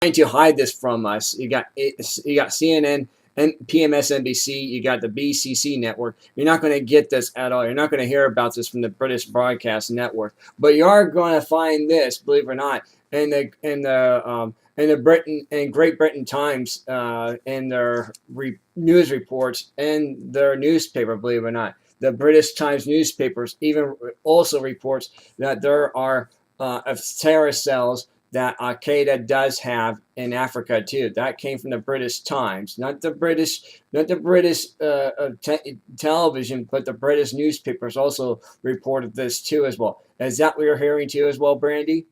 trying to hide this from us. You got CNN and PMSNBC. You got the BCC network. You're not going to get this at all. You're not going to hear about this from the British Broadcast Network. But you are going to find this, believe it or not, in the Britain and Great Britain Times in their news reports in their newspaper. Believe it or not, the British Times newspapers even also reports that there are terrorist cells that Al-Qaeda does have in Africa too. That came from the British Times, not the British television, but the British newspapers also reported this too as well. Is that what you're hearing too as well, Brandy?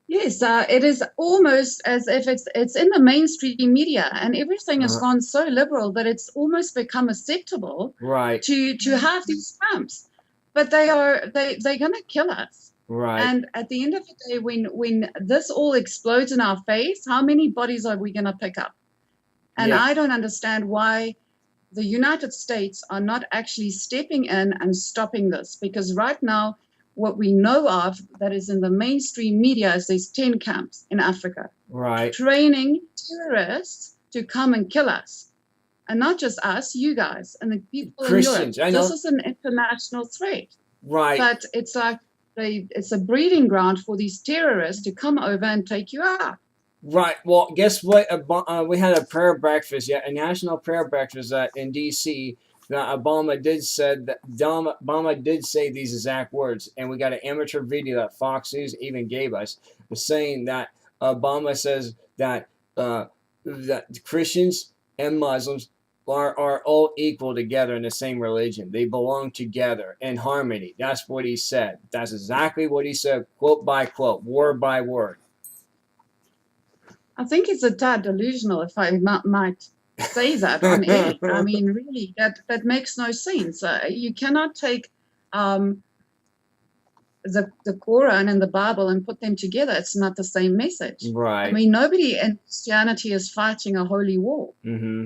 Yes, it is almost as if it's in the mainstream media, and everything has gone so liberal that it's almost become acceptable, right, to have these camps. But they're going to kill us. right. And at the end of the day, when this all explodes in our face, how many bodies are we going to pick up? And Yeah. I don't understand why the United States are not actually stepping in and stopping this, because right now, what we know of that is in the mainstream media is there's 10 camps in Africa, Right. training terrorists to come and kill us. And not just us, you guys, and the people Christians, in Europe. This is an international threat. Right. But it's like it's a breeding ground for these terrorists to come over and take you out. Right. Well, guess what? We had a prayer breakfast, a national prayer breakfast in D.C. Obama did say these exact words, and we got an amateur video that Fox News even gave us, saying that Obama says that that Christians and Muslims are all equal together in the same religion. They belong together in harmony. That's what he said. That's exactly what he said, quote by quote, word by word. I think it's a tad delusional, if I might say that on air. I mean, really, that makes no sense. You cannot take the Quran and the Bible and put them together. It's not the same message. Right. I mean, nobody in Christianity is fighting a holy war. Mm-hmm.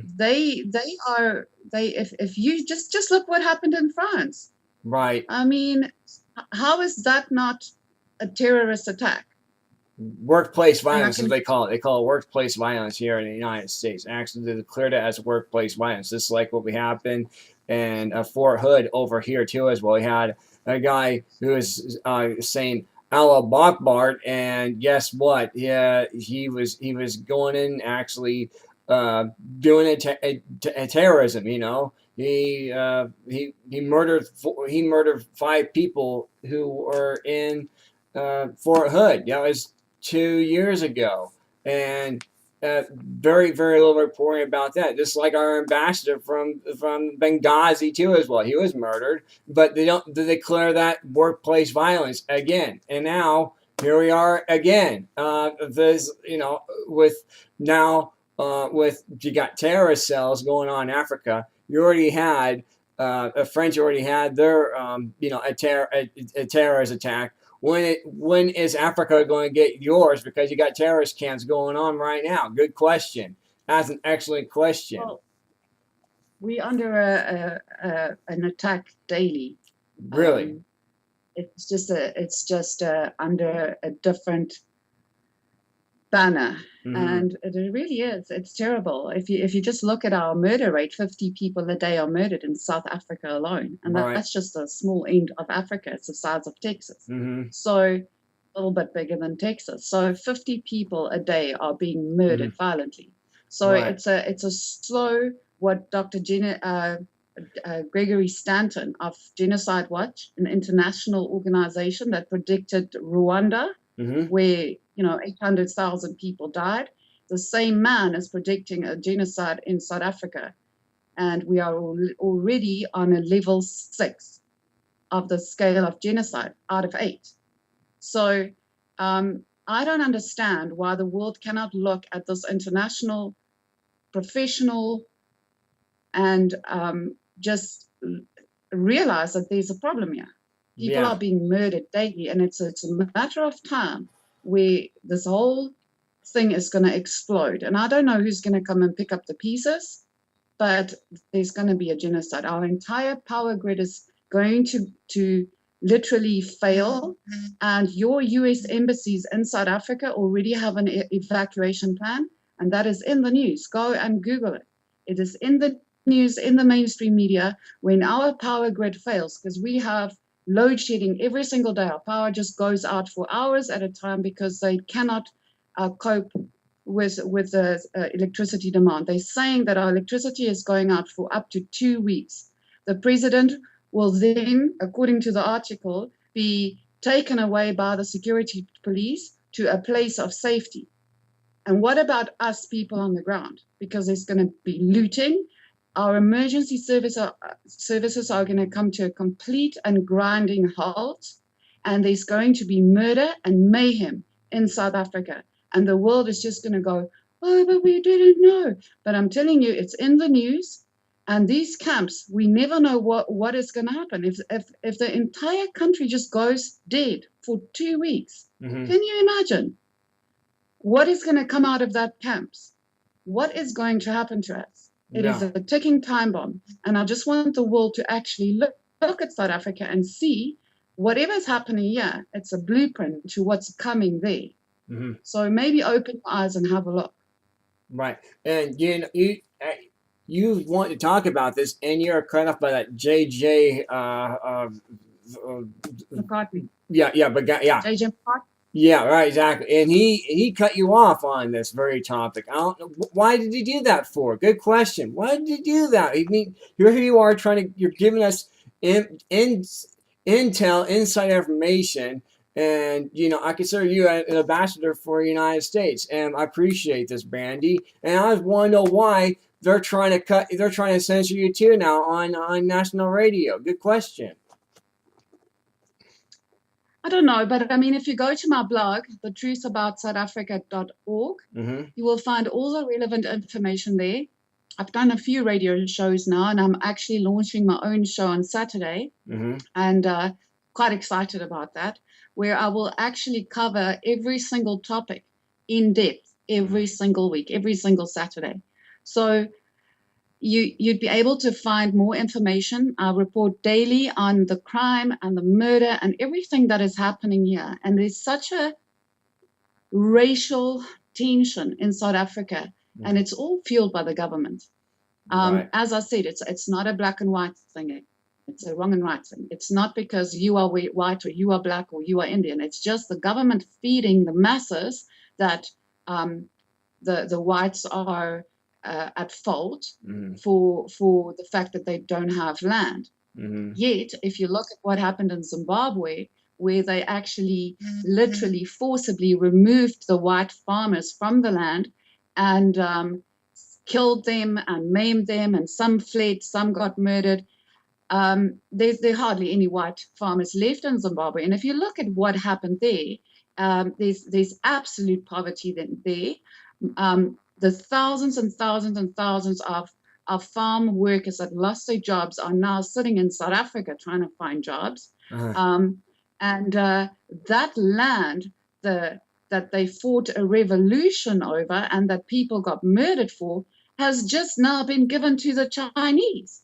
If you just look what happened in France. Right. I mean, how is that not a terrorist attack? Workplace violence, as they call it. They call it workplace violence here in the United States. Actually, they declared it as workplace violence. Just like what we happened in Fort Hood over here too, as well. We had a guy who was saying Allah Akbar, and guess what? Yeah, he was going in actually doing a terrorism. You know, he murdered 5 people who were in Fort Hood. That was 2 years ago, and very little reporting about that. Just like our ambassador from Benghazi too, as well. He was murdered, but they don't declare that workplace violence again. And now here we are again. There's with you got terrorist cells going on in Africa. You already had the French already had their a terrorist attack. When is Africa going to get yours? Because you got terrorist camps going on right now. Good question. That's an excellent question. Well, we're under an attack daily. Really? It's just under a different banner, and it really is. It's terrible. If you just look at our murder rate, 50 people a day are murdered in South Africa alone, and that's just a small end of Africa. It's the size of Texas, so a little bit bigger than Texas. So 50 people a day are being murdered violently. So it's a slow. What Dr. Gregory Stanton of Genocide Watch, an international organization that predicted Rwanda, where 800,000 people died. The same man is predicting a genocide in South Africa, and we are already on a level 6 of the scale of genocide out of 8. So I don't understand why the world cannot look at this international, professional, and just realize that there's a problem here. People are being murdered daily, and it's a matter of time where this whole thing is going to explode. And I don't know who's going to come and pick up the pieces, but there's going to be a genocide. Our entire power grid is going to literally fail, and your US embassies in South Africa already have an evacuation plan, and that is in the news. Go and Google it. It is in the news, in the mainstream media, when our power grid fails, because we have load shedding every single day. Our power just goes out for hours at a time because they cannot cope with the electricity demand. They're saying that our electricity is going out for up to 2 weeks. The president will then, according to the article, be taken away by the security police to a place of safety. And what about us people on the ground? Because there's going to be looting. Our emergency services are going to come to a complete and grinding halt. And there's going to be murder and mayhem in South Africa. And the world is just going to go, oh, but we didn't know. But I'm telling you, it's in the news. And these camps, we never know what is going to happen. If the entire country just goes dead for 2 weeks, can you imagine? What is going to come out of that camps? What is going to happen to us? It is a ticking time bomb. And I just want the world to actually look at South Africa and see whatever's happening here, it's a blueprint to what's coming there. So maybe open your eyes and have a look. Right. And you want to talk about this, and you're cut off by that JJ. McCartney. Yeah. JJ McCartney. Yeah, right, exactly. And he cut you off on this very topic. I don't know, why did he do that for? Good question. Why did he do that? I mean, here you are you're giving us intel, inside information, and I consider you an ambassador for the United States, and I appreciate this, Brendi. And I just want to know why they're trying to censor you too now on national radio. Good question. I don't know, but I mean, if you go to my blog, thetruthaboutsouthafrica.org, you will find all the relevant information there. I've done a few radio shows now, and I'm actually launching my own show on Saturday, and quite excited about that, where I will actually cover every single topic in depth every single week, every single Saturday. So you'd be able to find more information. I report daily on the crime and the murder and everything that is happening here. And there's such a racial tension in South Africa, and it's all fueled by the government. As I said, it's not a black and white thing. It's a wrong and right thing. It's not because you are white or you are black or you are Indian. It's just the government feeding the masses that the whites are at fault for the fact that they don't have land. Yet, if you look at what happened in Zimbabwe, where they actually literally forcibly removed the white farmers from the land and killed them and maimed them, and some fled, some got murdered. There hardly any white farmers left in Zimbabwe. And if you look at what happened there, there's absolute poverty there. The thousands and thousands and thousands of farm workers that lost their jobs are now sitting in South Africa trying to find jobs. And that land that they fought a revolution over and that people got murdered for has just now been given to the Chinese.